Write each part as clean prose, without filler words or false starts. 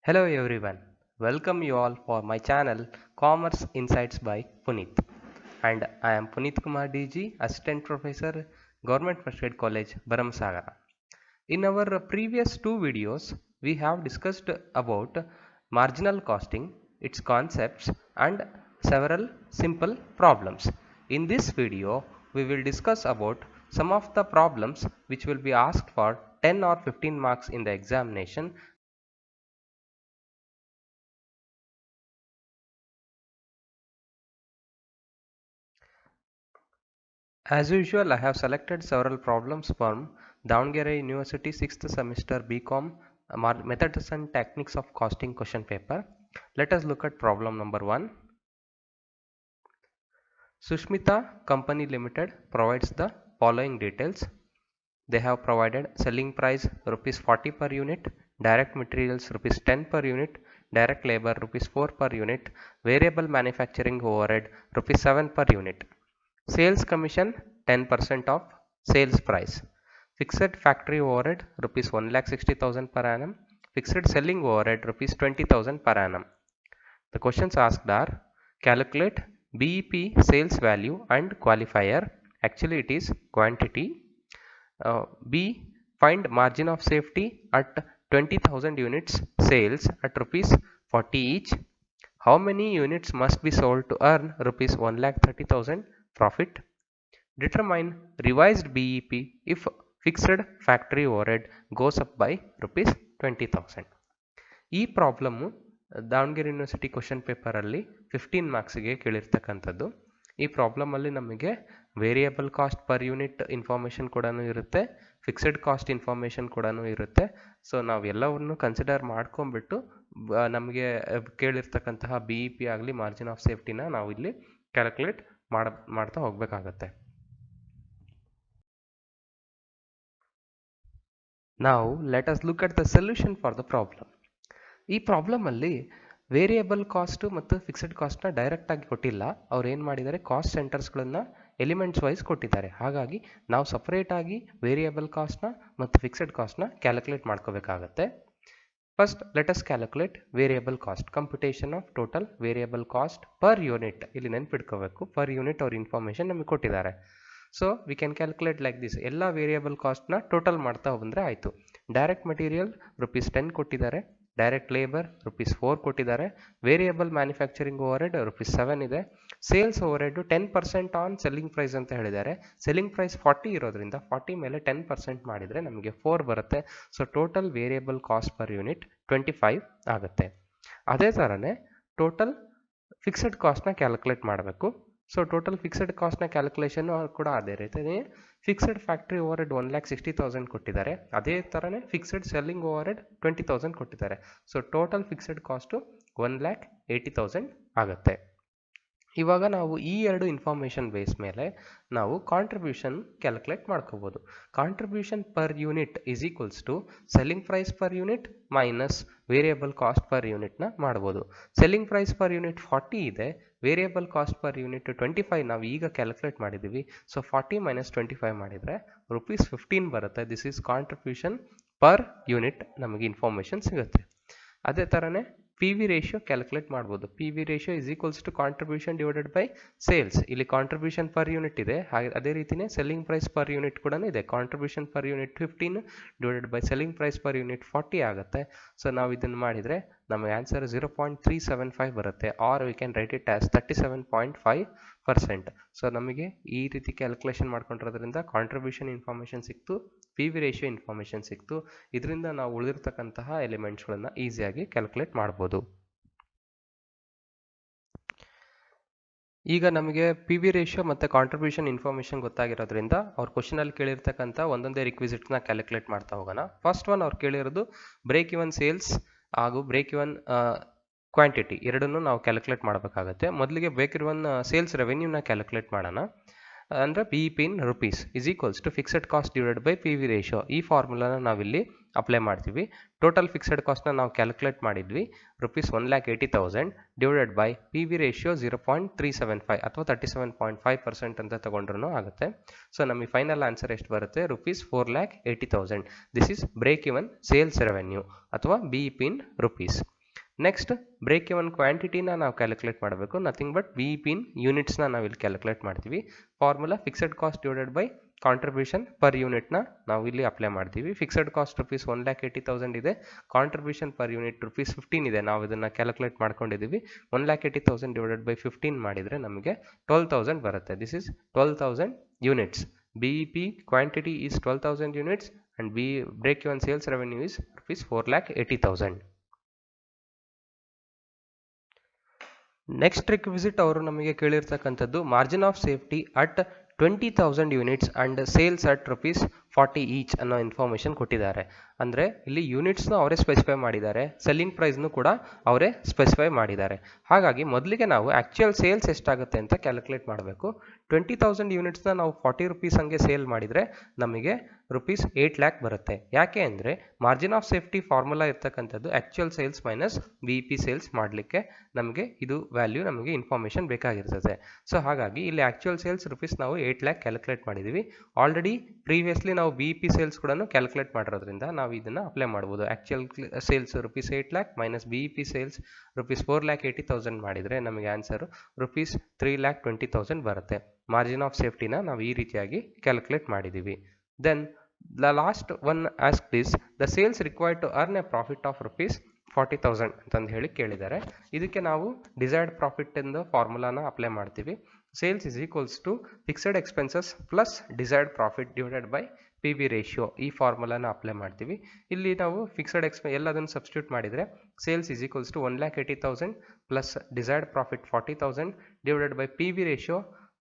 Hello everyone, welcome you all for my channel Commerce Insights by Puneet. And I am Puneet Kumar DG, Assistant Professor, Government First Aid College, Baramsagara. In our previous two videos, we have discussed about marginal costing, its concepts and several simple problems. In this video, we will discuss about some of the problems which will be asked for 10 or 15 marks in the examination. As usual, I have selected several problems from Davangere University 6th semester BCom Methods and Techniques of Costing question paper. Let us look at problem number 1. Sushmita Company Limited provides the following details. They have provided selling price rupees 40 per unit, direct materials rupees 10 per unit, direct labor rupees 4 per unit, variable manufacturing overhead rupees 7 per unit. Sales commission 10% of sales price. Fixed factory overhead rupees 1,60,000 per annum. Fixed selling overhead rupees 20,000 per annum. The questions asked are: calculate BEP sales value and qualifier. Actually it is quantity. B. Find margin of safety at 20,000 units sales at rupees 40 each. How many units must be sold to earn rupees 1,30,000 profit? Determine revised BEP if fixed factory overhead goes up by rupees 20,000. ಈ problem Davanagere university question ಪೇಪರಲ್ಲಿ 15 ಮಾರ್ಕ್ಸ್ಗೆ ಕೇಳಿರ್ತಕ್ಕಂಥದ್ದು. ಈ ಪ್ರಾಬ್ಲಮಲ್ಲಿ ನಮಗೆ variable cost per unit information ಕೂಡ ಇರುತ್ತೆ, fixed cost information ಕೂಡ ಇರುತ್ತೆ. So ನಾವು ಎಲ್ಲವನ್ನು ಕನ್ಸಿಡರ್ ಮಾಡ್ಕೊಂಡ್ಬಿಟ್ಟು ನಮಗೆ ಕೇಳಿರ್ತಕ್ಕಂತಹ BEP ಆಗಲಿ ಮಾರ್ಜಿನ್ ಆಫ್ ಸೇಫ್ಟಿನ ನಾವು ಇಲ್ಲಿ ಕ್ಯಾಲ್ಕುಲೇಟ್ ಮಾಡ್ತಾ ಹೋಗಬೇಕಾಗತ್ತೆ. Now let us look at the solution for the problem. ಈ ಪ್ರಾಬ್ಲಮ್ ಅಲ್ಲಿ ವೇರಿಯಬಲ್ ಕಾಸ್ಟ್ ಮತ್ತು ಫಿಕ್ಸೆಡ್ ಕಾಸ್ಟ್ನ ಡೈರೆಕ್ಟ್ ಆಗಿ ಕೊಟ್ಟಿಲ್ಲ. ಅವ್ರು ಏನು ಮಾಡಿದ್ದಾರೆ, ಕಾಸ್ಟ್ ಸೆಂಟರ್ಸ್ಗಳನ್ನ ಎಲಿಮೆಂಟ್ಸ್ ವೈಸ್ ಕೊಟ್ಟಿದ್ದಾರೆ. ಹಾಗಾಗಿ ನಾವು ಸಪರೇಟ್ ಆಗಿ ವೇರಿಯಬಲ್ ಕಾಸ್ಟ್ನ ಮತ್ತು ಫಿಕ್ಸೆಡ್ ಕಾಸ್ಟ್ನ ಕ್ಯಾಲ್ಕುಲೇಟ್ ಮಾಡ್ಕೋಬೇಕಾಗತ್ತೆ. First let us calculate variable cost. Computation of total variable cost per unit. ಇಲ್ಲಿ ನೆನ್ಪಿಟ್ಕೋಬೇಕು, ಪರ್ ಯೂನಿಟ್ ಅವ್ರ ಇನ್ಫಾರ್ಮೇಷನ್ ನಮಗೆ ಕೊಟ್ಟಿದ್ದಾರೆ. So we can calculate like this. ಎಲ್ಲ ವೇರಿಯಬಲ್ ಕಾಸ್ಟ್ನ ಟೋಟಲ್ ಮಾಡ್ತಾ ಬಂದರೆ ಆಯಿತು. ಡೈರೆಕ್ಟ್ ಮೆಟೀರಿಯಲ್ rupees 10 ಕೊಟ್ಟಿದ್ದಾರೆ, ಡೈರೆಕ್ಟ್ ಲೇಬರ್ rupees 4 ಕೊಟ್ಟಿದ್ದಾರೆ, ವೇರಿಯಬಲ್ ಮ್ಯಾನುಫ್ಯಾಕ್ಚರಿಂಗ್ ಓವರ್ಹೆಡ್ rupees 7 ಇದೆ, sales overhead 10% on selling price ಅಂತ ಹೇಳಿದ್ದಾರೆ. ಸೆಲ್ಲಿಂಗ್ ಪ್ರೈಸ್ 40 ಇರೋದ್ರಿಂದ 40 ಮೇಲೆ 10% ಮಾಡಿದರೆ ನಮಗೆ 4 ಬರುತ್ತೆ. So total variable cost per unit 25 ಆಗುತ್ತೆ. ಅದೇ ಥರನೇ ಟೋಟಲ್ ಫಿಕ್ಸೆಡ್ ಕಾಸ್ಟ್ನ ಕ್ಯಾಲ್ಕುಲೇಟ್ ಮಾಡಬೇಕು. ಸೊ ಟೋಟಲ್ ಫಿಕ್ಸೆಡ್ ಕಾಸ್ಟ್ನ ಕ್ಯಾಲ್ಕುಲೇಷನ್ ಕೂಡ ಅದೇ ರೀತಿ. ಫಿಕ್ಸೆಡ್ ಫ್ಯಾಕ್ಟ್ರಿ ಓವರ್ಹೆಡ್ 1,60,000 ಕೊಟ್ಟಿದ್ದಾರೆ. ಅದೇ ಥರನೇ ಫಿಕ್ಸೆಡ್ ಸೆಲ್ಲಿಂಗ್ ಓವರ್ಹೆಡ್ 20,000 ಕೊಟ್ಟಿದ್ದಾರೆ. ಸೊ ಟೋಟಲ್ ಫಿಕ್ಸೆಡ್ ಕಾಸ್ಟು 1,80,000 ಆಗುತ್ತೆ. ಇವಾಗ ನಾವು ಈ ಎರಡು ಇನ್ಫಾರ್ಮೇಷನ್ ಬೇಸ್ ಮೇಲೆ ನಾವು ಕಾಂಟ್ರಿಬ್ಯೂಷನ್ ಕ್ಯಾಲ್ಕುಲೇಟ್ ಮಾಡ್ಕೋಬೋದು. Contribution per unit is equals to selling price per unit minus variable cost per ಯೂನಿಟ್ನ ಮಾಡ್ಬೋದು. ಸೆಲ್ಲಿಂಗ್ ಪ್ರೈಸ್ ಪರ್ ಯೂನಿಟ್ 40 ಇದೆ, ವೇರಿಯಬಲ್ ಕಾಸ್ಟ್ ಪರ್ ಯೂನಿಟ್ 25 ನಾವು ಈಗ ಕ್ಯಾಲ್ಕುಲೇಟ್ ಮಾಡಿದ್ದೀವಿ. ಸೊ 40 ಮೈನಸ್ 25 ಮಾಡಿದರೆ rupees 15 ಬರುತ್ತೆ. This is contribution per unit, ನಮಗೆ information ಸಿಗುತ್ತೆ. ಅದೇ ಥರನೇ ಪಿ ವಿ ರೇಷಿಯೋ ಕ್ಯಾಲ್ಕುಲೇಟ್ ಮಾಡ್ಬೋದು. P V ratio is equals to contribution divided by sales. ಇಲ್ಲಿ ಕಾಂಟ್ರಿಬ್ಯೂಷನ್ ಪರ್ ಯೂನಿಟ್ ಇದೆ, ಹಾಗೆ ಅದೇ ರೀತಿಯೇ ಸೆಲ್ಲಿಂಗ್ ಪ್ರೈಸ್ ಪರ್ ಯೂನಿಟ್ ಕೂಡ ಇದೆ. Contribution per unit 15 divided by selling price per unit 40 ಆಗುತ್ತೆ. ಸೊ ನಾವು ಇದನ್ನು ಮಾಡಿದರೆ ನಮಗೆ ಆನ್ಸರ್ 0.375 ಬರುತ್ತೆ, or we can write it as 37.5%. So ನಮಗೆ ಈ ರೀತಿ ಕ್ಯಾಲ್ಕುಲೇಷನ್ ಮಾಡ್ಕೊಂಡಿರೋದ್ರಿಂದ ಕಾಂಟ್ರಿಬ್ಯೂಷನ್ ಇನ್ಫಾರ್ಮೇಷನ್ ಸಿಕ್ತು, ಪಿ ವಿ ರೇಷಿಯೋ ಇನ್ಫಾರ್ಮೇಷನ್ ಸಿಕ್ತು. ಇದರಿಂದ ನಾವು ಉಳಿದಿರ್ತಕ್ಕಂತಹ ಎಲಿಮೆಂಟ್ಸ್ಗಳನ್ನು ಈಸಿಯಾಗಿ ಕ್ಯಾಲ್ಕುಲೇಟ್ ಮಾಡ್ಬೋದು. ಈಗ ನಮಗೆ ಪಿ ವಿ ರೇಷಿಯೋ ಮತ್ತು ಕಾಂಟ್ರಿಬ್ಯೂಷನ್ ಇನ್ಫಾರ್ಮೇಷನ್ ಗೊತ್ತಾಗಿರೋದ್ರಿಂದ ಅವ್ರ ಕ್ವಶನಲ್ಲಿ ಕೇಳಿರ್ತಕ್ಕಂಥ ಒಂದೊಂದೇ ರಿಕ್ವಿಸಿಟ್ಸ್ನ ಕ್ಯಾಲ್ಕುಲೇಟ್ ಮಾಡ್ತಾ ಹೋಗೋಣ. ಫಸ್ಟ್ ಒನ್ ಅವ್ರು ಕೇಳಿರೋದು ಬ್ರೇಕ್ ಇವನ್ ಸೇಲ್ಸ್ ಹಾಗೂ ಬ್ರೇಕ್ ಇವನ್ ಕ್ವಾಂಟಿಟಿ ಎರಡನ್ನೂ ನಾವು ಕ್ಯಾಲ್ಕುಲೇಟ್ ಮಾಡಬೇಕಾಗತ್ತೆ. ಮೊದಲಿಗೆ ಬ್ರೇಕ್ ಇವನ್ ಸೇಲ್ಸ್ ರೆವೆನ್ಯೂನ ಕ್ಯಾಲ್ಕುಲೇಟ್ ಮಾಡೋಣ. ಅಂದರೆ BEP in rupees is equals to fixed cost divided by P V ratio. ಈ ಫಾರ್ಮುಲಾನ ನಾವಿಲ್ಲಿ ಅಪ್ಲೈ ಮಾಡ್ತೀವಿ. ಟೋಟಲ್ ಫಿಕ್ಸೆಡ್ ಕಾಸ್ಟ್ನ ನಾವು ಕ್ಯಾಲ್ಕುಲೇಟ್ ಮಾಡಿದ್ವಿ rupees 1,80,000 divided by P V ratio 0.375 ಅಥವಾ 37.5% ಅಂತ ತಗೊಂಡ್ರೂ ಆಗುತ್ತೆ. ಸೊ ನಮಗೆ ಫೈನಲ್ ಆನ್ಸರ್ ಎಷ್ಟು ಬರುತ್ತೆ? Rupees 4,80,000. This is break even sales revenue ಅಥವಾ BEP in rupees. Next break even ಕ್ವಾಂಟಿಟಿನ ನಾವು ಕ್ಯಾಲ್ಕುಲೇಟ್ ಮಾಡಬೇಕು. ನಥಿಂಗ್ ಬಟ್ BEP ಇನ್ ಯೂನಿಟ್ಸ್ನ ನಾವು ಇಲ್ಲಿ ಕ್ಯಾಲ್ಕುಲೇಟ್ ಮಾಡ್ತೀವಿ. Formula fixed cost divided by contribution per ಯೂನಿಟ್ನ ನಾವು ಇಲ್ಲಿ ಅಪ್ಲೈ ಮಾಡ್ತೀವಿ. ಫಿಕ್ಸೆಡ್ ಕಾಸ್ಟ್ ರುಪೀಸ್ 1,80,000 ಇದೆ, ಕಾಂಟ್ರಿಬ್ಯೂಷನ್ ಪರ್ ಯೂನಿಟ್ ರುಪೀಸ್ 15 ಇದೆ. ನಾವು ಇದನ್ನು ಕ್ಯಾಲ್ಕುಲೇಟ್ ಮಾಡ್ಕೊಂಡಿದ್ದೀವಿ. 1,80,000 ಡಿವೈಡೆಡ್ ಬೈ 15 ಮಾಡಿದರೆ ನಮಗೆ 12,000 ಬರುತ್ತೆ. This is 12,000 units. BEP quantity is 12,000 units and break even sales revenue is rupees 4,80,000. Next requisite ಅವರು ನಮಗೆ ಕೇಳಿರ್ತಕ್ಕಂಥದ್ದು margin of safety at 20,000 units and sales at rupees 40 each ಅನ್ನೋ ಇನ್ಫಾರ್ಮೇಷನ್ ಕೊಟ್ಟಿದ್ದಾರೆ. ಅಂದರೆ ಇಲ್ಲಿ ಯೂನಿಟ್ಸ್ನ ಅವರೇ ಸ್ಪೆಸಿಫೈ ಮಾಡಿದ್ದಾರೆ, ಸೆಲ್ಲಿಂಗ್ ಪ್ರೈಸ್ನು ಕೂಡ ಅವರೇ ಸ್ಪೆಸಿಫೈ ಮಾಡಿದ್ದಾರೆ. ಹಾಗಾಗಿ ಮೊದಲಿಗೆ ನಾವು ಆ್ಯಕ್ಚುಯಲ್ ಸೇಲ್ಸ್ ಎಷ್ಟಾಗುತ್ತೆ ಅಂತ ಕ್ಯಾಲ್ಕುಲೇಟ್ ಮಾಡಬೇಕು. 20,000 ಯೂನಿಟ್ಸ್ನ ನಾವು 40 ರುಪೀಸ್ ಹಂಗೆ ಸೇಲ್ ಮಾಡಿದರೆ ನಮಗೆ ರುಪೀಸ್ 8 ಲ್ಯಾಕ್ ಬರುತ್ತೆ. ಯಾಕೆ ಅಂದರೆ ಮಾರ್ಜಿನ್ ಆಫ್ ಸೇಫ್ಟಿ ಫಾರ್ಮುಲಾ ಇರ್ತಕ್ಕಂಥದ್ದು actual sales minus BEP sales ಮಾಡಲಿಕ್ಕೆ ನಮಗೆ ಇದು ವ್ಯಾಲ್ಯೂ ನಮಗೆ ಇನ್ಫಾರ್ಮೇಷನ್ ಬೇಕಾಗಿರ್ತದೆ. ಸೊ ಹಾಗಾಗಿ ಇಲ್ಲಿ ಆ್ಯಕ್ಚುಯಲ್ ಸೇಲ್ಸ್ ರುಪೀಸ್ ನಾವು 8 ಲ್ಯಾಕ್ ಕ್ಯಾಲ್ಕುಲೇಟ್ ಮಾಡಿದ್ದೀವಿ. ಆಲ್ರೆಡಿ ಪ್ರೀವಿಯಸ್ಲಿ ನಾವು BEP ಸೇಲ್ಸ್ ಕೂಡ ಕ್ಯಾಲ್ಕುಲೇಟ್ ಮಾಡಿರೋದ್ರಿಂದ ನಾವು ಇದನ್ನು ಅಪ್ಲೈ ಮಾಡ್ಬೋದು. Actual sales rupees 8 lac minus BEP sales rupees 4,80,000 ಮಾಡಿದರೆ ನಮಗೆ ಆನ್ಸರು ರುಪೀಸ್ 3,20,000 ಬರುತ್ತೆ. ಮಾರ್ಜಿನ್ ಆಫ್ ಸೇಫ್ಟಿನ ನಾವು ಈ ರೀತಿಯಾಗಿ ಕ್ಯಾಲ್ಕುಲೇಟ್ ಮಾಡಿದ್ದೀವಿ. Then the last one asked is the sales required to earn a profit of rupees 40,000 ಅಂತಂದು ಹೇಳಿ ಕೇಳಿದ್ದಾರೆ. ಇದಕ್ಕೆ ನಾವು ಡಿಸೈರ್ಡ್ ಪ್ರಾಫಿಟ್ ಎಂದು ಫಾರ್ಮುಲಾನ ಅಪ್ಲೈ ಮಾಡ್ತೀವಿ. Sales is equals to fixed expenses plus desired profit divided by PV ratio. ಈ ಫಾರ್ಮುಲಾನ ಅಪ್ಲೈ ಮಾಡ್ತೀವಿ. ಇಲ್ಲಿ ನಾವು ಫಿಕ್ಸೆಡ್ ಎಲ್ಲದನ್ನು ಸಬ್ಸ್ಟಿಟ್ಯೂಟ್ ಮಾಡಿದರೆ sales is equals to 1,80,000 plus desired profit 40,000 divided by PV ratio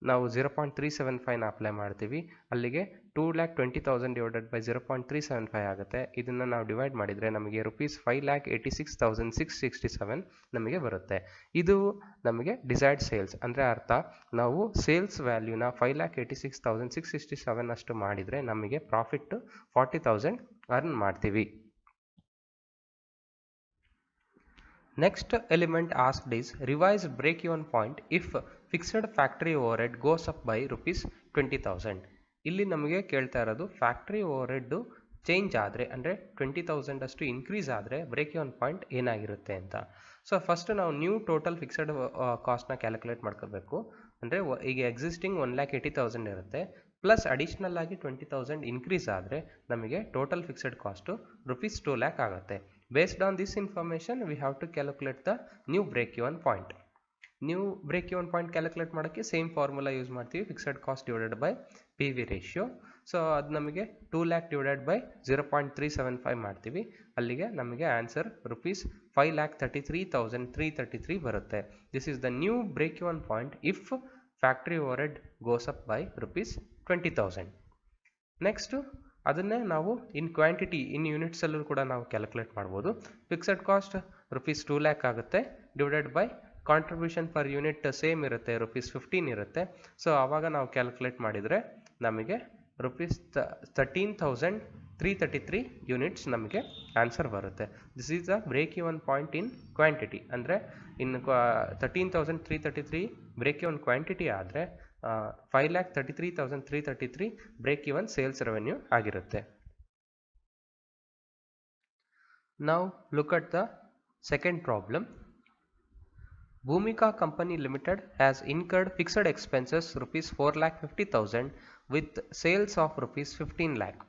ನಾವು 0.375ನ ಅಪ್ಲೈ ಮಾಡ್ತೀವಿ. ಅಲ್ಲಿಗೆ 2,20,000 ಡಿವೈಡೆಡ್ ಬೈ 0.375 ಆಗುತ್ತೆ. ಇದನ್ನು ನಾವು ಡಿವೈಡ್ ಮಾಡಿದರೆ ನಮಗೆ ರುಪೀಸ್ 5,86,667 ನಮಗೆ ಬರುತ್ತೆ. ಇದು ನಮಗೆ ಡಿಸೈರ್ಡ್ ಸೇಲ್ಸ್ ಅಂದರೆ ಅರ್ಥ ನಾವು ಸೇಲ್ಸ್ ವ್ಯಾಲ್ಯೂನ 5,86,667 ಅಷ್ಟು ಮಾಡಿದರೆ ನಮಗೆ ಪ್ರಾಫಿಟ್ 40,000 ಅರ್ನ್ ಮಾಡ್ತೀವಿ. Next element asked is revised break-even point if fixed factory overhead goes up by rupees 20,000. ಇಲ್ಲಿ ನಮಗೆ ಕೇಳ್ತಾ ಇರೋದು ಫ್ಯಾಕ್ಟ್ರಿ ಓವರ್ಹೆಡ್ ಚೇಂಜ್ ಆದರೆ ಅಂದರೆ 20,000 ಅಷ್ಟು ಇನ್ಕ್ರೀಸ್ ಆದರೆ ಬ್ರೇಕ್ ಇವನ್ ಪಾಯಿಂಟ್ ಏನಾಗಿರುತ್ತೆ ಅಂತ. ಸೊ ಫಸ್ಟ್ ನಾವು ನ್ಯೂ ಟೋಟಲ್ ಫಿಕ್ಸೆಡ್ ಕಾಸ್ಟ್ನ ಕ್ಯಾಲ್ಕುಲೇಟ್ ಮಾಡ್ಕೋಬೇಕು. ಅಂದರೆ ಈಗ ಎಕ್ಸಿಸ್ಟಿಂಗ್ 1,80,000 ಇರುತ್ತೆ, ಪ್ಲಸ್ ಅಡಿಷ್ನಲ್ ಆಗಿ 20,000 ಇನ್ಕ್ರೀಸ್ ಆದರೆ ನಮಗೆ total fixed cost rupees 2 lakh ಆಗುತ್ತೆ. Based on this information, we have to calculate the new break-even point. New break-even point calculate ಮಾಡೋಕ್ಕೆ ಸೇಮ್ ಫಾರ್ಮುಲಾ ಯೂಸ್ ಮಾಡ್ತೀವಿ, fixed cost divided by PV ratio. So ಅದು ನಮಗೆ 2 lac divided by 0.375 ಮಾಡ್ತೀವಿ. ಅಲ್ಲಿಗೆ ನಮಗೆ answer rupees 5,33,333 ಬರುತ್ತೆ. This is the new break-even point if factory overhead goes up by rupees 20,000. Next ಅದನ್ನೇ ನಾವು ಇನ್ ಕ್ವಾಂಟಿಟಿ ಇನ್ ಯೂನಿಟ್ಸಲ್ಲೂ ಕೂಡ ನಾವು ಕ್ಯಾಲ್ಕುಲೇಟ್ ಮಾಡ್ಬೋದು. ಫಿಕ್ಸೆಡ್ ಕಾಸ್ಟ್ ರುಪೀಸ್ 2 ಲ್ಯಾಕ್ ಆಗುತ್ತೆ divided by contribution per unit same ಇರುತ್ತೆ, ರುಪೀಸ್ 15 ಇರುತ್ತೆ. ಸೊ ಆವಾಗ ನಾವು ಕ್ಯಾಲ್ಕುಲೇಟ್ ಮಾಡಿದರೆ ನಮಗೆ ರುಪೀಸ್ 13,333 ಯೂನಿಟ್ಸ್ ನಮಗೆ ಆನ್ಸರ್ ಬರುತ್ತೆ. This is the break even point in quantity. ಅಂದರೆ ಇನ್ 13,333 ಬ್ರೇಕ್ ಇವನ್ ಕ್ವಾಂಟಿಟಿ ಆದರೆ 5,33,333 ಬ್ರೇಕ್ ಇವನ್ ಸೇಲ್ಸ್ ರೆವೆನ್ಯೂ ಆಗಿರುತ್ತೆ. Now look at the second problem. Bhumika Company Limited has incurred fixed expenses rupees 4,50,000 with sales of rupees 15 lakh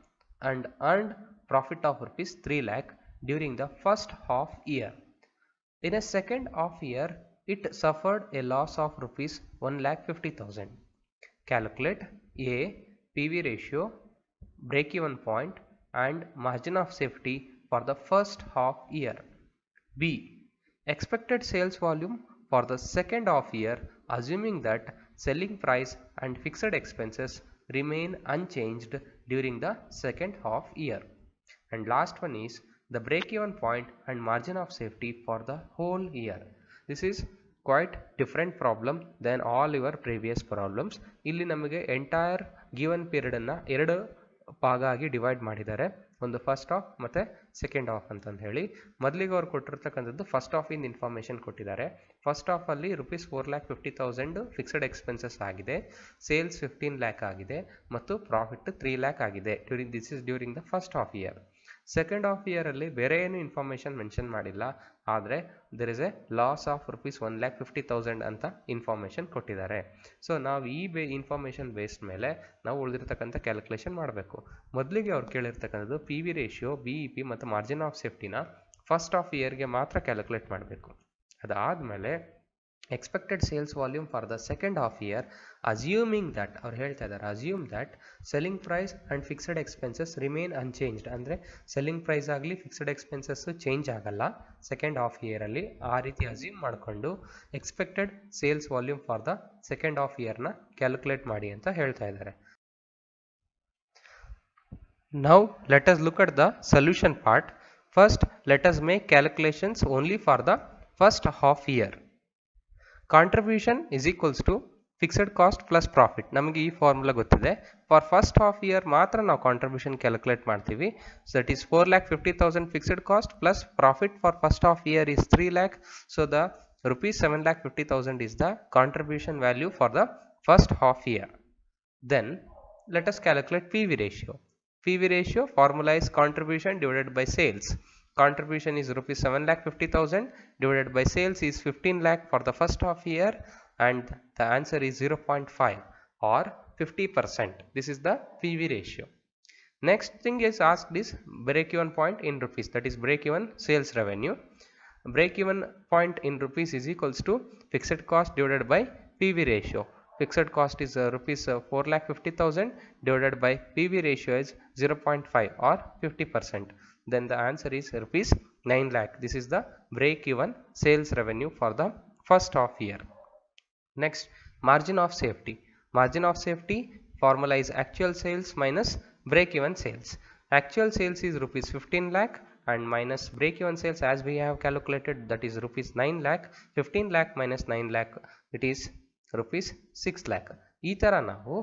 and earned profit of rupees 3 lakh during the first half year. In a second half year, it suffered a loss of rupees 1,50,000. Calculate A. PV ratio, break-even point and margin of safety for the first half year. B. Expected sales volume for the second half year assuming that selling price and fixed expenses remain unchanged during the second half year. And last one is the break-even point and margin of safety for the whole year. This is quite different problem than all your previous problems. ಇಲ್ಲಿ ನಮಗೆ entire given ಪೀರಿಯಡನ್ನು 2 ಭಾಗ ಆಗಿ divide ಮಾಡಿದ್ದಾರೆ. ಒಂದು first half ಮತ್ತು second half ಅಂತಂದು ಹೇಳಿ. ಮೊದಲಿಗೆ ಅವ್ರು ಕೊಟ್ಟಿರ್ತಕ್ಕಂಥದ್ದು ಫಸ್ಟ್ ಹಾಫ್ ಇಂದ ಇನ್ಫಾರ್ಮೇಷನ್ ಕೊಟ್ಟಿದ್ದಾರೆ. ಫಸ್ಟ್ ಹಾಫಲ್ಲಿ ₹4,50,000 ಫಿಕ್ಸ್ಡ್ ಎಕ್ಸ್ಪೆನ್ಸಸ್ ಆಗಿದೆ, ಸೇಲ್ಸ್ 15 lakh ಆಗಿದೆ ಮತ್ತು ಪ್ರಾಫಿಟ್ 3 lakh ಆಗಿದೆ. During the first half year. Second half ಇಯರಲ್ಲಿ ಬೇರೆ ಏನು ಇನ್ಫಾರ್ಮೇಷನ್ ಮೆನ್ಷನ್ ಮಾಡಿಲ್ಲ, ಆದರೆ there is a loss of ₹1,50,000 ಅಂತ ಇನ್ಫಾರ್ಮೇಷನ್ ಕೊಟ್ಟಿದ್ದಾರೆ. ಸೊ ನಾವು ಈ ಇನ್ಫಾರ್ಮೇಷನ್ ಬೇಸ್ಡ್ ಮೇಲೆ ನಾವು ಉಳಿದಿರ್ತಕ್ಕಂಥ ಕ್ಯಾಲ್ಕುಲೇಷನ್ ಮಾಡಬೇಕು. ಮೊದಲಿಗೆ ಅವ್ರು ಕೇಳಿರ್ತಕ್ಕಂಥದ್ದು ಪಿ ವಿ ರೇಷಿಯೋ, BEP ಮತ್ತು ಮಾರ್ಜಿನ್ ಆಫ್ ಸೇಫ್ಟಿನ ಫಸ್ಟ್ ಹಾಫ್ ಇಯರ್ಗೆ ಮಾತ್ರ ಕ್ಯಾಲ್ಕುಲೇಟ್ ಮಾಡಬೇಕು. ಅದಾದಮೇಲೆ expected sales volume for the second half year, assuming that ಅವ್ರು ಹೇಳ್ತಾ ಇದ್ದಾರೆ, assume that selling price and fixed expenses remain unchanged. ಅಂದರೆ ಸೆಲ್ಲಿಂಗ್ ಪ್ರೈಸ್ ಆಗಲಿ ಫಿಕ್ಸ್ಡ್ ಎಕ್ಸ್ಪೆನ್ಸಸ್ಸು ಚೇಂಜ್ ಆಗಲ್ಲ ಸೆಕೆಂಡ್ ಹಾಫ್ ಇಯರಲ್ಲಿ. ಆ ರೀತಿ ಅಸ್ಯೂಮ್ ಮಾಡಿಕೊಂಡು expected sales volume for the second half ಇಯರ್ನ ಕ್ಯಾಲ್ಕುಲೇಟ್ ಮಾಡಿ ಅಂತ ಹೇಳ್ತಾ ಇದ್ದಾರೆ. Now let us look at the solution part. First let us make calculations only for the first half year. Contribution is equals to fixed cost plus profit. ನಮಗೆ ಈ formula ಗೊತ್ತಿದೆ. For first half year ಮಾತ್ರ ನಾವು contribution calculate ಮಾಡ್ತೀವಿ. So that is 4,50,000 fixed cost plus profit for first half year is 3 lakh. So the ₹7,50,000 is the contribution value for the first half year. Then let us calculate PV ratio. PV ratio formula is contribution divided by sales. Contribution is ₹7,50,000 divided by sales is 15 lakh for the first half year, and the answer is 0.5 or 50%. This is the PV ratio. Next thing is asked is break-even point in rupees, that is break-even sales revenue. Break-even point in rupees is equals to fixed cost divided by PV ratio. Fixed cost is ₹4,50,000 divided by PV ratio is 0.5 or 50%. Then the answer is ₹9 lakh. This is the break-even sales revenue for the first half year. Next, margin of safety. Margin of safety formula is actual sales minus break-even sales. Actual sales is ₹15 lakh and minus break-even sales as we have calculated, that is ₹9 lakh. 15 lakh minus 9 lakh, it is ₹6 lakh. ಈ ಥರ ನಾವು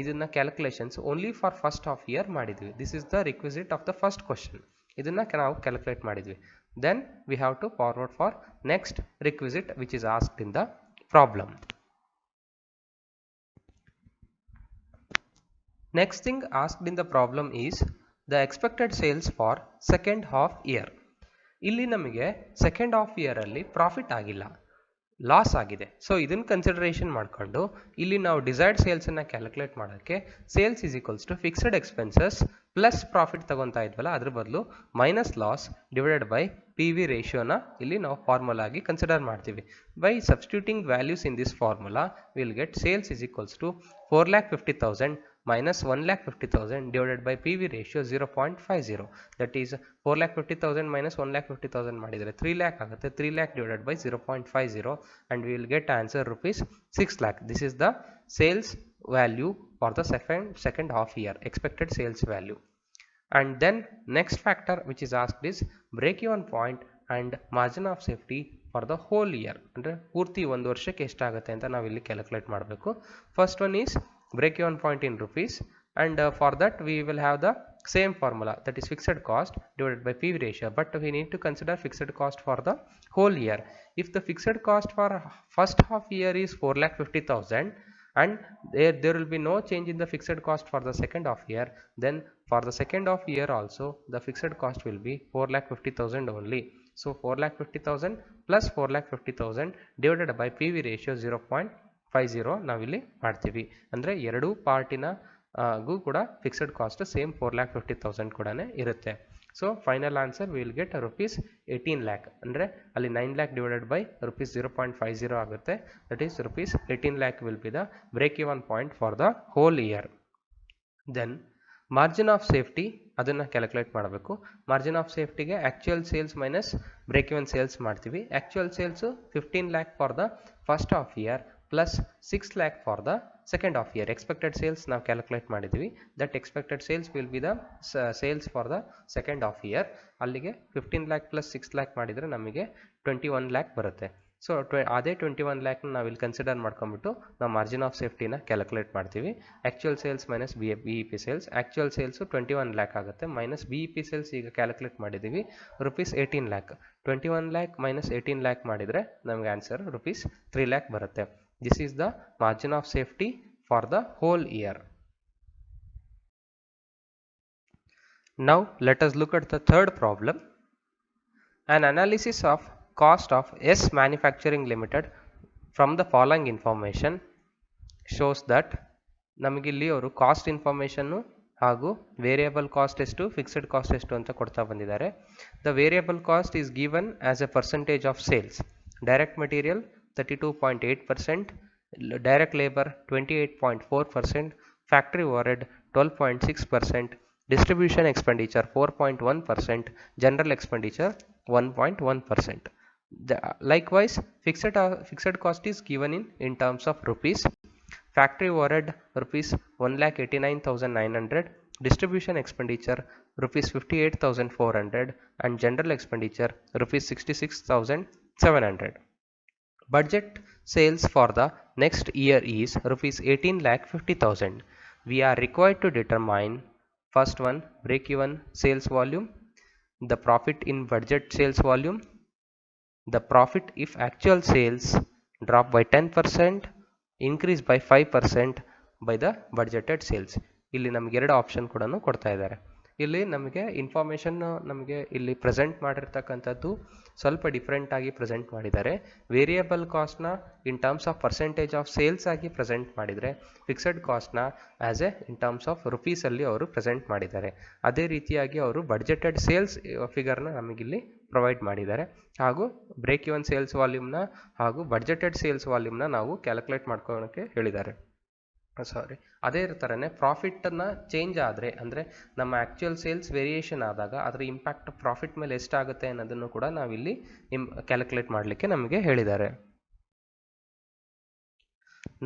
ಇದನ್ನ calculations only for first half year ಮಾಡಿದ್ವಿ. This is the requisite of the first question. ಇದನ್ನ ನಾವು calculate ಮಾಡಿದ್ವಿ. Then we have to forward for next requisite which is asked in the problem. Next thing asked in the problem is the expected sales for second half year. ಇಲ್ಲಿ ನಮಗೆ second half year ಅಲ್ಲಿ profit ಆಗಿಲ್ಲ, loss ಆಗಿದೆ. So ಇದನ್ನ consideration ಮಾಡಿಕೊಂಡು ಇಲ್ಲಿ ನಾವು desired sales ಅನ್ನ ಕ್ಯಾಲ್ಕುಲೇಟ್ ಮಾಡೋಕ್ಕೆ sales is equals to fixed expenses plus profit ತಗೊಂತಾ ಇದ್ವಲ್ಲ, ಅದ್ರ ಬದಲು minus loss divided by PV ರೇಷಿಯೋನ ಇಲ್ಲಿ ನಾವು ಫಾರ್ಮುಲಾ ಆಗಿ ಕನ್ಸಿಡರ್ ಮಾಡ್ತೀವಿ. By substituting values in this formula will get sales is equals to 4,50,000 minus 1,50,000 divided by PV ratio 0.50. that is 4,50,000 minus 1,50,000 ಮಾಡಿದರೆ 3 lakh ಆಗುತ್ತೆ. 3 lakh divided by 0.50 and we will get answer ₹6 lakh. This is the sales value for the second half year, expected sales value. And then next factor which is asked is break-even point and margin of safety for the whole year. ಅಂದರೆ ಪೂರ್ತಿ ಒಂದು ವರ್ಷಕ್ಕೆ ಎಷ್ಟಾಗುತ್ತೆ ಅಂತ ನಾವು ಇಲ್ಲಿ calculate ಮಾಡಬೇಕು. First one is break-even point in rupees, and for that we will have the same formula, that is fixed cost divided by PV ratio, but we need to consider fixed cost for the whole year. If the fixed cost for first half year is 4,50,000 and there will be no change in the fixed cost for the second half year, then for the second half year also the fixed cost will be 4,50,000 only. So 4,50,000 plus 4,50,000 divided by PV ratio 0.50 ನಾವಿಲ್ಲಿ ಮಾಡ್ತೀವಿ. ಅಂದರೆ ಎರಡೂ ಪಾರ್ಟಿನಗೂ ಕೂಡ fixed cost same 4,50,000 ಕೂಡ ಇರುತ್ತೆ. So final answer will get ₹18 lakh. ಅಂದರೆ ಅಲ್ಲಿ 9 lakh divided by ₹0.50 ಆಗುತ್ತೆ. That is ₹18 lakh will be the break even point for the whole year. Then margin of safety ಅದನ್ನು ಕ್ಯಾಲ್ಕುಲೇಟ್ ಮಾಡಬೇಕು. ಮಾರ್ಜಿನ್ ಆಫ್ ಸೇಫ್ಟಿಗೆ actual sales minus break even sales ಮಾಡ್ತೀವಿ. Actual sales 15 lakh for the first half year plus 6 lakh for the second half year. Expected sales ನಾವು calculate ಮಾಡಿದ್ವಿ. That expected sales will be the sales for the second half year. ಅಲ್ಲಿಗೆ 15 lakh plus 6 lakh ಮಾಡಿದರೆ ನಮಗೆ 21 lakh ಬರುತ್ತೆ. So ಅದೇ 21 ಲ್ಯಾಕ್ನ ನಾವು ಇಲ್ಲಿ consider ಮಾಡ್ಕೊಂಡ್ಬಿಟ್ಟು ನಾವು ಮಾರ್ಜಿನ್ ಆಫ್ ಸೇಫ್ಟಿನ ಕ್ಯಾಲ್ಕುಲೇಟ್ ಮಾಡ್ತೀವಿ. Actual sales minus BEP sales. Actual sales 21 lac ಆಗುತ್ತೆ, ಮೈನಸ್ BEP ಸೇಲ್ಸ್ ಈಗ ಕ್ಯಾಲ್ಕುಲೇಟ್ ಮಾಡಿದ್ದೀವಿ rupees 18 lac. 21 lac minus 18 lac ಮಾಡಿದರೆ ನಮಗೆ ಆನ್ಸರ್ ರುಪೀಸ್ 3 ಲ್ಯಾಕ್ ಬರುತ್ತೆ. This is the margin of safety for the whole year. Now let us look at the third problem. An analysis of cost of S Manufacturing Limited from the following information shows that ನಮಗಿಲ್ಲಿ ಅವರು cost information ಹಾಗೂ variable cost ಎಷ್ಟು, fixed cost ಎಷ್ಟು ಅಂತ ಕೊಡ್ತಾ ಬಂದಿದ್ದಾರೆ. The variable cost is given as A percentage of sales. Direct material 32.8%, direct labour 28.4%, factory overhead 12.6%, distribution expenditure 4.1%, general expenditure 1.1%. Likewise, fixed cost is given in terms of rupees. Factory overhead rupees 1,89,900, distribution expenditure rupees 58,400, and general expenditure rupees 66,700. Budget sales for the next year is rupees 18,50,000. We are required to determine first one, break-even sales volume, the profit in budget sales volume, the profit if actual sales drop by 10%, increase by 5% by the budgeted sales. ಇಲ್ಲಿ ನಮಗೆ ಎರಡು option ಕೂಡ ಕೊಡ್ತಾ ಇದ್ದಾರೆ. ಇಲ್ಲಿ ನಮಗೆ information ನಮಗೆ ಇಲ್ಲಿ ಪ್ರೆಸೆಂಟ್ ಮಾಡಿರ್ತಕ್ಕಂಥದ್ದು ಸ್ವಲ್ಪ ಡಿಫ್ರೆಂಟ್ ಆಗಿ ಪ್ರೆಸೆಂಟ್ ಮಾಡಿದ್ದಾರೆ. ವೇರಿಯಬಲ್ ಕಾಸ್ಟ್ನ in terms of percentage of sales ಆಗಿ ಪ್ರೆಸೆಂಟ್ ಮಾಡಿದರೆ, ಫಿಕ್ಸೆಡ್ ಕಾಸ್ಟ್ನ as a in terms of ರುಪೀಸಲ್ಲಿ ಅವರು ಪ್ರೆಸೆಂಟ್ ಮಾಡಿದ್ದಾರೆ. ಅದೇ ರೀತಿಯಾಗಿ ಅವರು ಬಡ್ಜೆಟೆಡ್ ಸೇಲ್ಸ್ ಫಿಗರ್ನ ನಮಗಿಲ್ಲಿ ಪ್ರೊವೈಡ್ ಮಾಡಿದ್ದಾರೆ. ಹಾಗೂ ಬ್ರೇಕ್ ಇವನ್ ಸೇಲ್ಸ್ ವಾಲ್ಯೂಮ್ನ ಹಾಗೂ ಬಡ್ಜೆಟೆಡ್ ಸೇಲ್ಸ್ ವಾಲ್ಯೂಮ್ನ ನಾವು ಕ್ಯಾಲ್ಕುಲೇಟ್ ಮಾಡ್ಕೊಳ್ಳೋಕ್ಕೆ ಹೇಳಿದ್ದಾರೆ. ಅದೇ ಥರನೇ ಪ್ರಾಫಿಟನ್ನು ಚೇಂಜ್ ಆದರೆ, ಅಂದರೆ ನಮ್ಮ ಆ್ಯಕ್ಚುಯಲ್ ಸೇಲ್ಸ್ ವೇರಿಯೇಷನ್ ಆದಾಗ ಅದರ ಇಂಪ್ಯಾಕ್ಟ್ ಪ್ರಾಫಿಟ್ ಮೇಲೆ ಎಷ್ಟಾಗುತ್ತೆ ಅನ್ನೋದನ್ನು ಕೂಡ ನಾವಿಲ್ಲಿ ಕ್ಯಾಲ್ಕುಲೇಟ್ ಮಾಡಲಿಕ್ಕೆ ನಮಗೆ ಹೇಳಿದ್ದಾರೆ.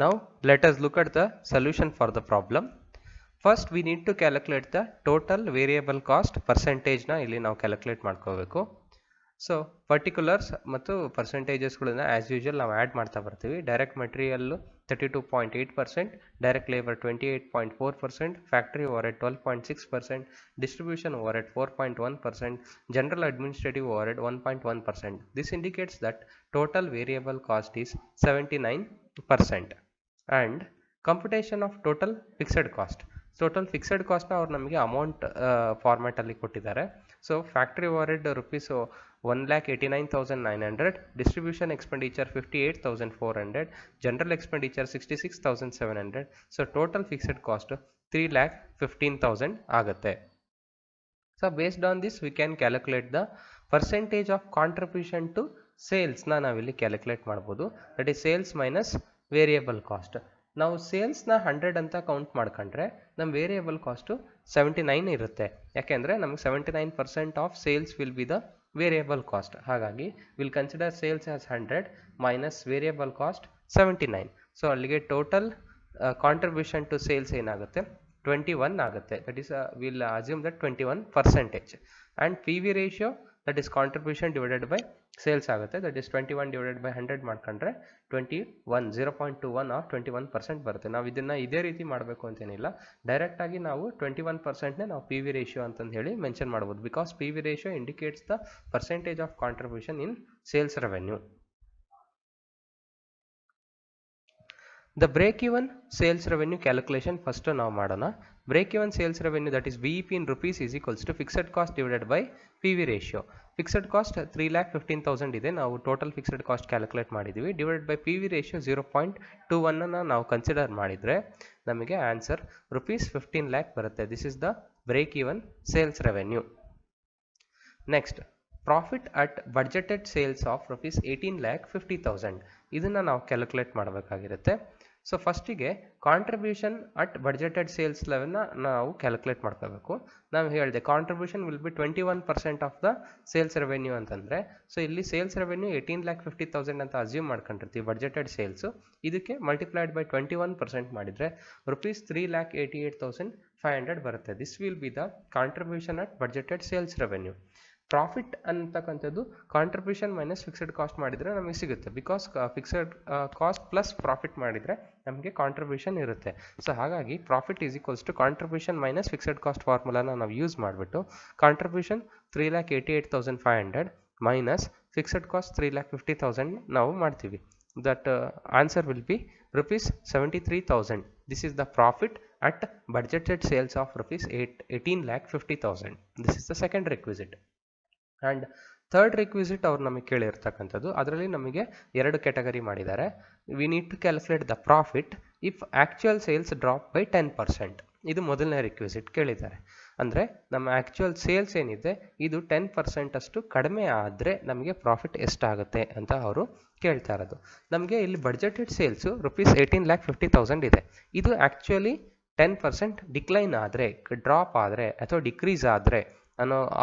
Now let us look at the solution for the problem. First we need to calculate the total variable cost percentage ನ ಇಲ್ಲಿ ನಾವು ಕ್ಯಾಲ್ಕುಲೇಟ್ ಮಾಡ್ಕೋಬೇಕು. ಸೊ ಪರ್ಟಿಕ್ಯುಲರ್ಸ್ ಮತ್ತು ಪರ್ಸೆಂಟೇಜಸ್ಗಳನ್ನ ಆ್ಯಸ್ ಯೂಶುವಲ್ ನಾವು ಆ್ಯಡ್ ಮಾಡ್ತಾ ಬರ್ತೀವಿ. Direct material 32.8%, direct labour 28.4%, factory overhead 12.6%, distribution overhead 4.1%, general administrative overhead 1.1%. This indicates that total variable cost is 79%. And computation of total fixed cost. Total fixed ಕಾಸ್ಟ್ನ ಅವ್ರು ನಮಗೆ amount ಫಾರ್ಮ್ಯಾಟಲ್ಲಿ ಕೊಟ್ಟಿದ್ದಾರೆ. So factory overhead rupees 1,89,900, distribution expenditure 58,400, general expenditure 66,700. So total fixed cost 3,15,000 ಆಗುತ್ತೆ. So based on this we can calculate the percentage of contribution to ಸೇಲ್ಸ್ನ ನಾವಿಲ್ಲಿ calculate ಮಾಡ್ಬೋದು. That is sales minus variable cost. ನಾವು ಸೇಲ್ಸ್ನ 100 ಅಂತ count ಮಾಡ್ಕೊಂಡ್ರೆ ನಮ್ಮ variable cost 79 ಇರುತ್ತೆ. ಯಾಕೆಂದರೆ ನಮಗೆ 79% of sales will be the variable cost. ಹಾಗಾಗಿ will consider sales as 100 minus variable cost 79. So ಅಲ್ಲಿಗೆ ಟೋಟಲ್ ಕಾಂಟ್ರಿಬ್ಯೂಷನ್ ಟು ಸೇಲ್ಸ್ ಏನಾಗುತ್ತೆ 21 ಆಗುತ್ತೆ. That is will assume that 21%. And PV ratio that is contribution divided by sales ಆಗುತ್ತೆ. That is 21 divided by 100 ಮಾಡ್ಕೊಂಡ್ರೆ 0.21 R 21% ಬರುತ್ತೆ. ನಾವು ಇದನ್ನು ಇದೇ ರೀತಿ ಮಾಡಬೇಕು ಅಂತೇನಿಲ್ಲ. ಡೈರೆಕ್ಟಾಗಿ ನಾವು 21%ನೇ ನಾವು PV ರೇಷಿಯೋ ಅಂತಂದು ಹೇಳಿ ಮೆನ್ಷನ್ ಮಾಡ್ಬೋದು. Because PV ratio indicates the percentage of contribution in sales revenue. The break-even sales revenue calculation first ನಾವು ಮಾಡೋಣ. Break-even sales revenue that is BEP in rupees is equals to fixed cost divided by PV ratio. Fixed cost 3,15,000 ಇದೆ, ನಾವು total fixed cost calculate ಮಾಡಿದ್ದೀವಿ. Divided by PV ratio 0.21 ನಾವು consider ಮಾಡಿದರೆ ನಮಗೆ answer rupees 15 lakh ಬರುತ್ತೆ. This is the break even sales revenue. Next profit at budgeted sales of rupees 18,50,000. ಇದನ್ನು ನಾವು ಕ್ಯಾಲ್ಕುಲೇಟ್ ಮಾಡಬೇಕಾಗಿರುತ್ತೆ. ಸೊ ಫಸ್ಟಿಗೆ ಕಾಂಟ್ರಿಬ್ಯೂಷನ್ ಅಟ್ ಬಡ್ಜೆಟೆಡ್ ಸೇಲ್ಸ್ ಲೆವೆಲ್ನ ನಾವು ಕ್ಯಾಲ್ಕುಲೇಟ್ ಮಾಡ್ಕೋಬೇಕು. ನಾವು ಹೇಳಿದೆ contribution will be 21% of the sales revenue ಅಂತಂದರೆ, ಸೊ ಇಲ್ಲಿ ಸೇಲ್ಸ್ ರೆವೆನ್ಯೂ 18,50,000 ಅಂತ ಅಸ್ಯೂಮ್ ಮಾಡ್ಕೊಂಡಿರ್ತೀವಿ ಬಡ್ಜೆಟೆಡ್ ಸೇಲ್ಸು. ಇದಕ್ಕೆ ಮಲ್ಟಿಪ್ಲೈಡ್ ಬೈ 21% ಮಾಡಿದರೆ ರುಪೀಸ್ 3,88,500 ಬರುತ್ತೆ. This will be the contribution at budgeted sales revenue. Profit ಅಂತಕ್ಕಂಥದ್ದು ಕಾಂಟ್ರಿಬ್ಯೂಷನ್ ಮೈನಸ್ ಫಿಕ್ಸ್ಡ್ ಕಾಸ್ಟ್ ಮಾಡಿದರೆ ನಮಗೆ ಸಿಗುತ್ತೆ. Because fixed cost plus profit ಮಾಡಿದರೆ ನಮಗೆ ಕಾಂಟ್ರಿಬ್ಯೂಷನ್ ಇರುತ್ತೆ. ಸೊ ಹಾಗಾಗಿ profit is equals to contribution minus fixed cost ಫಾರ್ಮುಲಾನ ನಾವು ಯೂಸ್ ಮಾಡಿಬಿಟ್ಟು ಕಾಂಟ್ರಿಬ್ಯೂಷನ್ 3,88,500 ಮೈನಸ್ ಫಿಕ್ಸ್ಡ್ ಕಾಸ್ಟ್ 3,50,000 ನಾವು ಮಾಡ್ತೀವಿ. That answer will be rupees 73,000. This is the profit at budgeted sales of rupees 18,50,000. This is the second requisite. And third requisite ಅವ್ರು ನಮಗೆ ಕೇಳಿರ್ತಕ್ಕಂಥದ್ದು, ಅದರಲ್ಲಿ ನಮಗೆ 2 ಕ್ಯಾಟಗರಿ ಮಾಡಿದ್ದಾರೆ. We need to calculate the profit if actual sales drop by 10%. ಇದು ಮೊದಲನೇ requisite ಕೇಳಿದ್ದಾರೆ. ಅಂದರೆ ನಮ್ಮ ಆ್ಯಕ್ಚುಯಲ್ ಸೇಲ್ಸ್ ಏನಿದೆ ಇದು 10% ಅಷ್ಟು ಕಡಿಮೆ ಆದರೆ ನಮಗೆ ಪ್ರಾಫಿಟ್ ಎಷ್ಟಾಗುತ್ತೆ ಅಂತ ಅವರು ಕೇಳ್ತಾ ಇರೋದು. ನಮಗೆ ಇಲ್ಲಿ ಬಡ್ಜೆಟೆಡ್ ಸೇಲ್ಸು rupees 18,50,000 ಇದೆ. ಇದು ಆ್ಯಕ್ಚುಲಿ 10% ಡಿಕ್ಲೈನ್ ಆದರೆ, ಡ್ರಾಪ್ ಆದರೆ ಅಥವಾ ಡಿಕ್ರೀಸ್ ಆದರೆ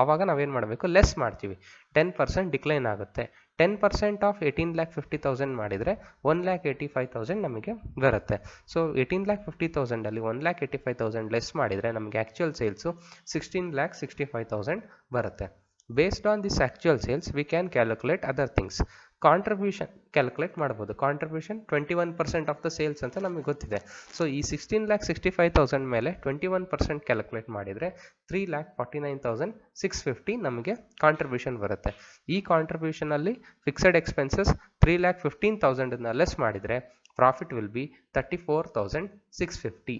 ಆವಾಗ ನಾವೇನು ಮಾಡಬೇಕು, ಲೆಸ್ ಮಾಡ್ತೀವಿ. 10% ಡಿಕ್ಲೈನ್ ಆಗುತ್ತೆ. 10% ಆಫ್ 18,50,000 ಮಾಡಿದರೆ 1,85,000 ನಮಗೆ ಬರುತ್ತೆ. ಸೊ 18,50,000ಅಲ್ಲಿ 1,85,000 ಲೆಸ್ ಮಾಡಿದರೆ ನಮಗೆ ಆ್ಯಕ್ಚುಯಲ್ ಸೇಲ್ಸು 16,65,000 ಬರುತ್ತೆ. Based on this actual sales V can calculate other things. Contribution calculate ಮಾಡ್ಬೋದು. ಕಾಂಟ್ರಿಬ್ಯೂಷನ್ 21% ಆಫ್ ದ ಸೇಲ್ಸ್ ಅಂತ ನಮಗೆ ಗೊತ್ತಿದೆ. ಸೊ ಈ 16,65,000 ಮೇಲೆ 21% ಕ್ಯಾಲ್ಕುಲೇಟ್ ಮಾಡಿದರೆ 3,49,650 ನಮಗೆ ಕಾಂಟ್ರಿಬ್ಯೂಷನ್ ಬರುತ್ತೆ. ಈ ಕಾಂಟ್ರಿಬ್ಯೂಷನಲ್ಲಿ ಫಿಕ್ಸೆಡ್ ಎಕ್ಸ್ಪೆನ್ಸಸ್ 3,15,000 ಲೆಸ್ ಮಾಡಿದರೆ profit will be 34,650.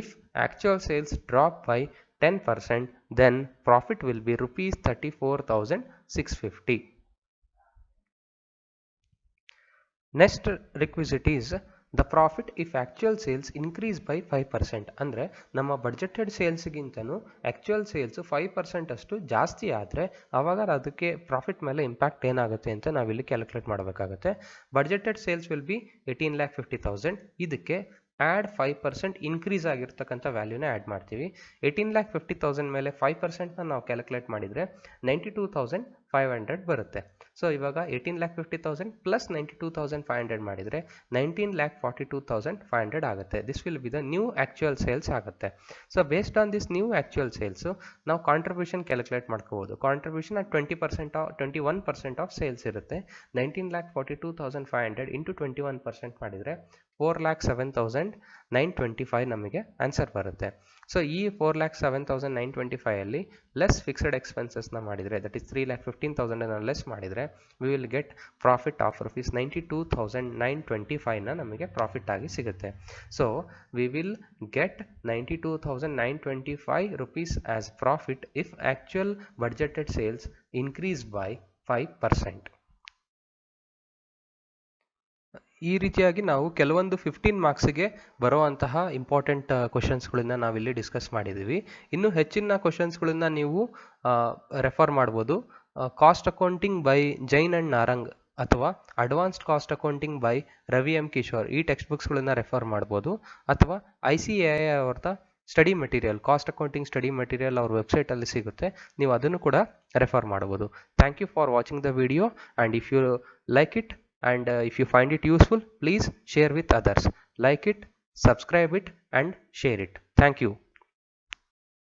If actual sales drop by 10%, then profit will be rupees 34,650. Next requisite is the profit if actual sales increase by 5%. ಅಂದರೆ ನಮ್ಮ ಬಡ್ಜೆಟೆಡ್ ಸೇಲ್ಸ್ಗಿಂತನೂ ಆ್ಯಕ್ಚುಯಲ್ ಸೇಲ್ಸು 5% ಅಷ್ಟು ಜಾಸ್ತಿ ಆದರೆ ಆವಾಗ ಅದಕ್ಕೆ ಪ್ರಾಫಿಟ್ ಮೇಲೆ ಇಂಪ್ಯಾಕ್ಟ್ ಏನಾಗುತ್ತೆ ಅಂತ ನಾವಿಲ್ಲಿ ಕ್ಯಾಲ್ಕುಲೇಟ್ ಮಾಡಬೇಕಾಗುತ್ತೆ. Budgeted sales will B 18,50,000. ಇದಕ್ಕೆ ಆ್ಯಡ್ 5% ಇನ್ಕ್ರೀಸ್ ಆಗಿರ್ತಕ್ಕಂಥ ವ್ಯಾಲ್ಯೂನ ಆ್ಯಡ್ ಮಾಡ್ತೀವಿ. 18,50,000 ಮೇಲೆ 5%ನ ನಾವು ಕ್ಯಾಲ್ಕುಲೇಟ್ ಮಾಡಿದರೆ 92,500 ಬರುತ್ತೆ. ಸೊ ಇವಾಗ 18,50,000 ಪ್ಲಸ್ 92,500 ಮಾಡಿದರೆ 19,42,500 ಆಗುತ್ತೆ. This will be the new actual sales ಆಗುತ್ತೆ. So based on this new actual sales ನಾವು ಕಾಂಟ್ರಿಬ್ಯೂಷನ್ ಕ್ಯಾಲ್ಕುಲೇಟ್ ಮಾಡ್ಕೋಬೋದು. ಕಾಂಟ್ರಿಬ್ಯೂಷನ್ 21% ಆಫ್ ಸೇಲ್ಸ್ ಇರುತ್ತೆ. 19,42,500 ಇಂಟು 21% ಮಾಡಿದರೆ 4,07,925 ನಮಗೆ ಆನ್ಸರ್ ಬರುತ್ತೆ. ಸೊ ಈ 4,07,925 ಲೆಸ್ ಫಿಕ್ಸ್ಡ್ ಎಕ್ಸ್ಪೆನ್ಸಸ್ನ ಮಾಡಿದರೆ, ದಟ್ ಈಸ್ 3,15,000 ಲೆಸ್ ಮಾಡಿದರೆ we will get profit of rupees 92,925 ನಮಗೆ ಪ್ರಾಫಿಟ್ ಆಗಿ ಸಿಗುತ್ತೆ. So we will get 92,925 rupees as profit if actual budgeted sales increase by 5%. ಈ ರೀತಿಯಾಗಿ ನಾವು ಕೆಲವೊಂದು 15 ಮಾರ್ಕ್ಸಿಗೆ ಬರುವಂತಹ ಇಂಪಾರ್ಟೆಂಟ್ ಕ್ವಶನ್ಸ್ಗಳನ್ನ ನಾವಿಲ್ಲಿ ಡಿಸ್ಕಸ್ ಮಾಡಿದ್ದೀವಿ. ಇನ್ನು ಹೆಚ್ಚಿನ ಕ್ವಶನ್ಸ್ಗಳನ್ನ ನೀವು ರೆಫರ್ ಮಾಡ್ಬೋದು. Cost accounting by Jain and Narang ಅಥವಾ advanced cost accounting by Ravi M Kishore, ಈ ಟೆಕ್ಸ್ಟ್ ಬುಕ್ಸ್ಗಳನ್ನ ರೆಫರ್ ಮಾಡ್ಬೋದು. ಅಥವಾ ICAI ಅವ್ರದ್ದು study material, cost accounting study material ಅವ್ರ ವೆಬ್ಸೈಟಲ್ಲಿ ಸಿಗುತ್ತೆ, ನೀವು ಅದನ್ನು ಕೂಡ ರೆಫರ್ ಮಾಡ್ಬೋದು. Thank you for watching the video, and if you like it and if you find it useful, please share with others. Like it, subscribe it and share it. Thank you.